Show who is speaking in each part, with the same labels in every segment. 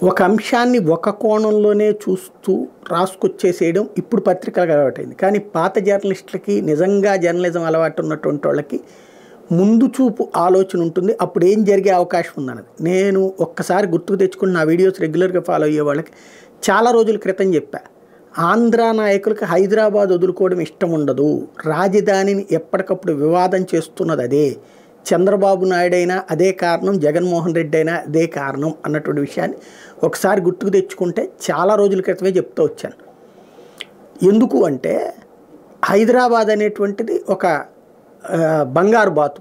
Speaker 1: ఒక అంశాన్ని ఒక కోణంలోనే చూస్తూ రాసుకొచ్చేసేయడం ఇప్పుడు పత్రికలకు అలవాటైంది. కానీ పాత జర్నలిస్టులకి, నిజంగా జర్నలిజం అలవాటు ఉన్నటువంటి వాళ్ళకి ముందు చూపు ఆలోచన ఉంటుంది. అప్పుడు ఏం జరిగే అవకాశం ఉందన్నది. నేను ఒక్కసారి గుర్తుకు తెచ్చుకుని నా వీడియోస్ రెగ్యులర్గా ఫాలో అయ్యే వాళ్ళకి చాలా రోజుల క్రితం చెప్పా, ఆంధ్ర నాయకులకు హైదరాబాద్ వదులుకోవడం ఇష్టం ఉండదు, రాజధానిని ఎప్పటికప్పుడు వివాదం చేస్తున్నది అదే, చంద్రబాబు నాయుడు అయినా అదే కారణం, జగన్మోహన్ రెడ్డి అయినా అదే కారణం అన్నటువంటి విషయాన్ని ఒకసారి గుర్తుకు తెచ్చుకుంటే చాలా రోజుల క్రితమే చెప్తూ వచ్చాను. ఎందుకు అంటే హైదరాబాద్ అనేటువంటిది ఒక బంగారు బాతు.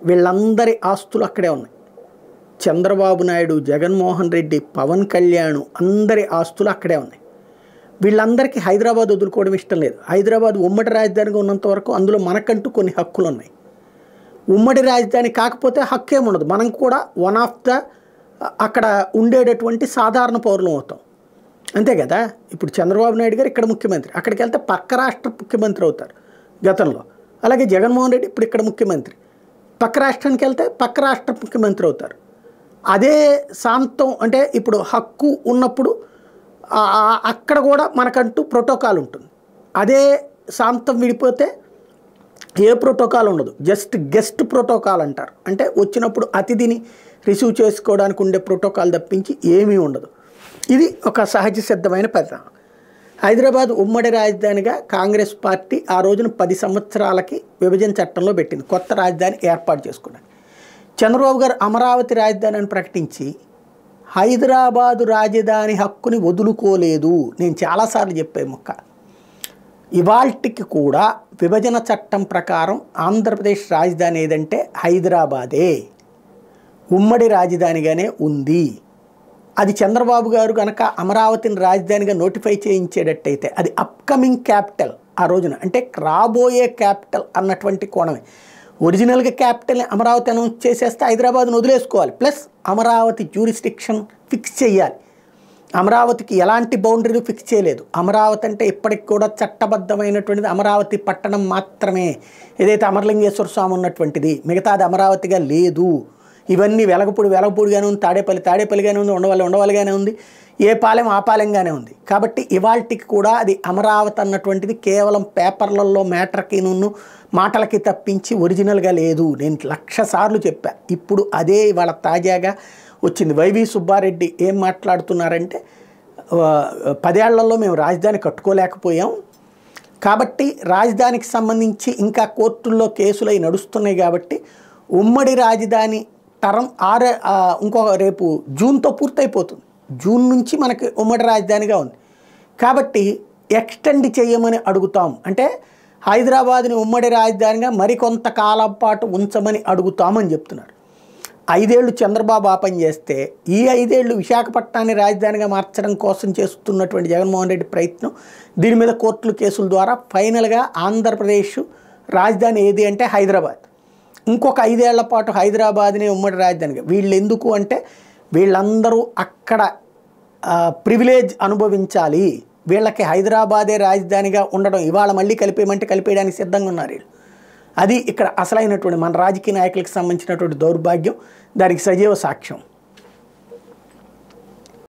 Speaker 1: వీళ్ళందరి ఆస్తులు అక్కడే ఉన్నాయి. చంద్రబాబు నాయుడు, జగన్మోహన్ రెడ్డి, పవన్ కళ్యాణ్ అందరి ఆస్తులు అక్కడే ఉన్నాయి. వీళ్ళందరికీ హైదరాబాద్ వదులుకోవడం ఇష్టం లేదు. హైదరాబాద్ ఉమ్మడి రాజధానిగా ఉన్నంత వరకు అందులో మనకంటూ కొన్ని హక్కులు ఉన్నాయి. ఉమ్మడి రాజధాని కాకపోతే హక్కు ఏముండదు. మనం కూడా వన్ ఆఫ్ ద అక్కడ ఉండేటటువంటి సాధారణ పౌరులం అవుతాం, అంతే కదా. ఇప్పుడు చంద్రబాబు నాయుడు గారు ఇక్కడ ముఖ్యమంత్రి, అక్కడికి వెళ్తే పక్క రాష్ట్ర ముఖ్యమంత్రి అవుతారు గతంలో. అలాగే జగన్మోహన్ రెడ్డి ఇప్పుడు ఇక్కడ ముఖ్యమంత్రి, పక్క రాష్ట్రానికి వెళ్తే పక్క రాష్ట్ర ముఖ్యమంత్రి అవుతారు. అదే శాంతం అంటే ఇప్పుడు హక్కు ఉన్నప్పుడు అక్కడ కూడా మనకంటూ ప్రోటోకాల్ ఉంటుంది. అదే శాంతం విడిపోతే ఏ ప్రోటోకాల్ ఉండదు, జస్ట్ గెస్ట్ ప్రోటోకాల్ అంటారు. అంటే వచ్చినప్పుడు అతిథిని రిసీవ్ చేసుకోవడానికి ఉండే ప్రోటోకాల్ తప్పించి ఏమీ ఉండదు. ఇది ఒక సహజ సిద్ధమైన పరిణామం. హైదరాబాద్ ఉమ్మడి రాజధానిగా కాంగ్రెస్ పార్టీ ఆ రోజున 10 సంవత్సరాలకి విభజన చట్టంలో పెట్టింది, కొత్త రాజధాని ఏర్పాటు చేసుకున్నాను. చంద్రబాబు గారు అమరావతి రాజధాని అని ప్రకటించి హైదరాబాదు రాజధాని హక్కుని వదులుకోలేదు. నేను చాలాసార్లు చెప్పే మొక్క. ఇవాల్టికి కూడా విభజన చట్టం ప్రకారం ఆంధ్రప్రదేశ్ రాజధాని ఏదంటే హైదరాబాదే, ఉమ్మడి రాజధానిగానే ఉంది. అది చంద్రబాబు గారు కనుక అమరావతిని రాజధానిగా నోటిఫై చేయించేటట్టయితే అది అప్కమింగ్ క్యాపిటల్ ఆ రోజున, అంటే రాబోయే క్యాపిటల్ అన్నటువంటి కోణమే. ఒరిజినల్గా క్యాపిటల్ని అమరావతి అనౌన్స్ చేసేస్తే హైదరాబాద్ను వదిలేసుకోవాలి, ప్లస్ అమరావతి జ్యూరిస్డిక్షన్ ఫిక్స్ చేయాలి. అమరావతికి ఎలాంటి బౌండరీలు ఫిక్స్ చేయలేదు. అమరావతి అంటే ఇప్పటికి కూడా చట్టబద్ధమైనటువంటిది అమరావతి పట్టణం మాత్రమే, ఏదైతే అమరలింగేశ్వర స్వామి ఉన్నటువంటిది, మిగతాది అమరావతిగా లేదు. ఇవన్నీ వెలగపూడిగానే ఉంది, తాడేపల్లిగానే ఉంది, ఉండవల్లిగానే ఉంది, ఏ పాలెం ఆ పాలెంగానే ఉంది. కాబట్టి ఇవాల్టికి కూడా అది అమరావతి అన్నటువంటిది కేవలం పేపర్లలో మ్యాటర్కి మాటలకి తప్పించి ఒరిజినల్గా లేదు. నేను 1,00,000 సార్లు చెప్పా. ఇప్పుడు అదే ఇవాళ తాజాగా వచ్చింది. వైవి సుబ్బారెడ్డి ఏం మాట్లాడుతున్నారంటే 10 ఏళ్లలో మేము రాజధాని కట్టుకోలేకపోయాం కాబట్టి రాజధానికి సంబంధించి ఇంకా కోర్టుల్లో కేసులు అవి నడుస్తున్నాయి కాబట్టి ఉమ్మడి రాజధాని టర్మ్ ఇంకొక రేపు జూన్తో పూర్తయిపోతుంది. జూన్ నుంచి మనకి ఉమ్మడి రాజధానిగా ఉంది కాబట్టి ఎక్స్టెండ్ చేయమని అడుగుతాం. అంటే హైదరాబాద్ని ఉమ్మడి రాజధానిగా మరికొంత కాలం పాటు ఉంచమని అడుగుతామని చెప్తున్నారు. 5 ఏళ్ళు చంద్రబాబు ఆ పని చేస్తే ఈ 5 ఏళ్ళు విశాఖపట్నాన్ని రాజధానిగా మార్చడం కోసం చేస్తున్నటువంటి జగన్మోహన్ రెడ్డి ప్రయత్నం, దీని మీద కోర్టులు కేసుల ద్వారా ఫైనల్గా ఆంధ్రప్రదేశ్ రాజధాని ఏది అంటే హైదరాబాద్. ఇంకొక 5 ఏళ్ల పాటు హైదరాబాద్ని ఉమ్మడి రాజధానిగా. వీళ్ళు ఎందుకు అంటే వీళ్ళందరూ అక్కడ ప్రివిలేజ్ అనుభవించాలి, వీళ్ళకి హైదరాబాదే రాజధానిగా ఉండడం. ఇవాళ మళ్ళీ కలిపేయమంటే కలిపేయడానికి సిద్ధంగా ఉన్నారు వీళ్ళు. అది ఇక్కడ అసలైనటువంటి మన రాజకీయ నాయకులకు సంబంధించినటువంటి దౌర్భాగ్యం, దానికి సజీవ సాక్ష్యం.